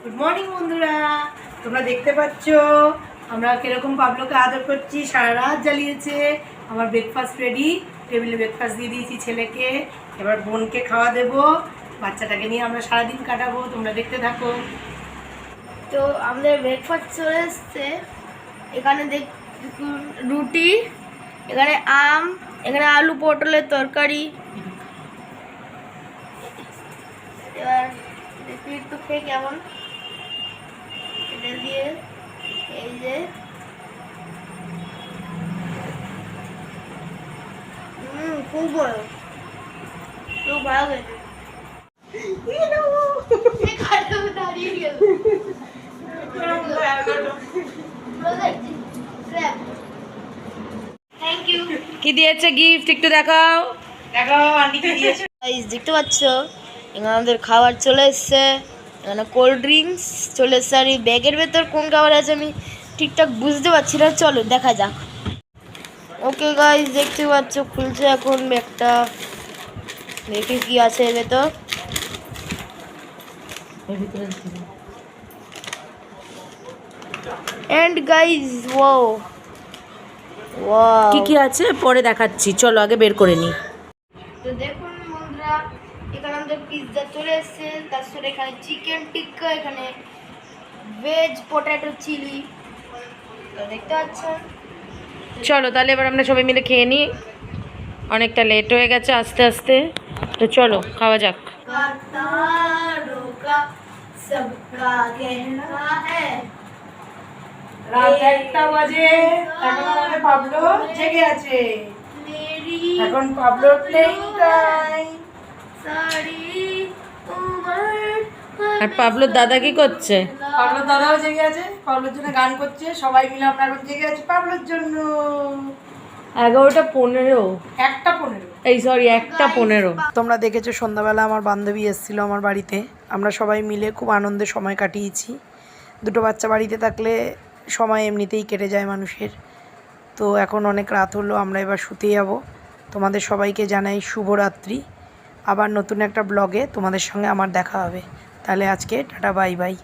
Good morning বন্ধুরা, তোমরা দেখতে পাচ্ছ আমরা কিরকম পাবলোকে আদর করছি। সারা রাত জ্বালিয়েছে। আমার ব্রেকফাস্ট রেডি, টেবিলে ব্রেকফাস্ট দিয়ে দিয়েছি ছেলেকে। এবার বোনকে খাওয়া দেবো, বাচ্চাটাকে নিয়ে আমরা সারাদিন কাটাবো। তোমরা দেখতে থাকো। তো আমাদের ব্রেকফাস্ট চলে এসছে। এখানে রুটি, এখানে আম, এখানে আলু পটলের তরকারি। এবার দেখি একটু খেয়ে কেমন। এটা দিয়ে এই যে খুব ভালো, খুব ভালো খেয়েছে। দাঁড়িয়ে গেল। Thank you. কি দিয়েছে গিফট একটু দেখাও, দেখাও আন্টি কি দিয়েছে। দেখতে পাচ্ছ এখানে আমাদের খাবার চলে এসছে। এখানে কোল্ড ড্রিঙ্কস চলে এসছে। আর এই ব্যাগের ভেতর কোন খাবার আছে আমি ঠিকঠাক বুঝতে পারছি না, চলো দেখা যাক। ওকে গাইস, দেখতে পাচ্ছ খুলছে এখন ব্যাগটা। দেখি কি আছে এর ভেতর। এন্ড গাইস ওয়াও ওয়াও, কি কি আছে পরে দেখাচ্ছি, চলো আগে বের করে নিই। তো দেখুন বন্ধুরা, এখানে আমাদের পিৎজা চলে এসছে। তার সাথে এখানে চিকেন টিক্কা, এখানে ভেজ পটেটো চিলি। তো দেখতে পাচ্ছেন। চলো তাহলে এবার আমরা সবাই মিলে খেয়ে নিই, অনেকটা লেট হয়ে গেছে আস্তে আস্তে। তো চলো খাওয়া যাক। कतारों का सबका कहना है। রাত 1টা বাজে, এখন আমাদের পাবলো জেগে আছে। मेरी এখন পাবলোর প্লেইং টাইম। सारी उम्र আর পাবলোর দাদা কি করছে? পাবলোর দাদাও জেগে আছে, পাবলোর জন্য গান করছে। সবাই মিলে আমরা এখন জেগে আছি পাবলোর জন্য। 11:15, 1:15, এই সরি 1:15। তোমরা দেখেছো সন্ধ্যাবেলা আমার বান্ধবী এসেছিলো আমার বাড়িতে। আমরা সবাই মিলে খুব আনন্দে সময় কাটিয়েছি। দুটো বাচ্চা বাড়িতে থাকলে সময় এমনিতেই কেটে যায় মানুষের। তো এখন অনেক রাত হলো, আমরা এবার শুতে যাব। তোমাদের সবাইকে জানাই শুভরাত্রি। আবার নতুন একটা ব্লগে তোমাদের সঙ্গে আমার দেখা হবে। তাহলে আজকে টাটা বাই বাই।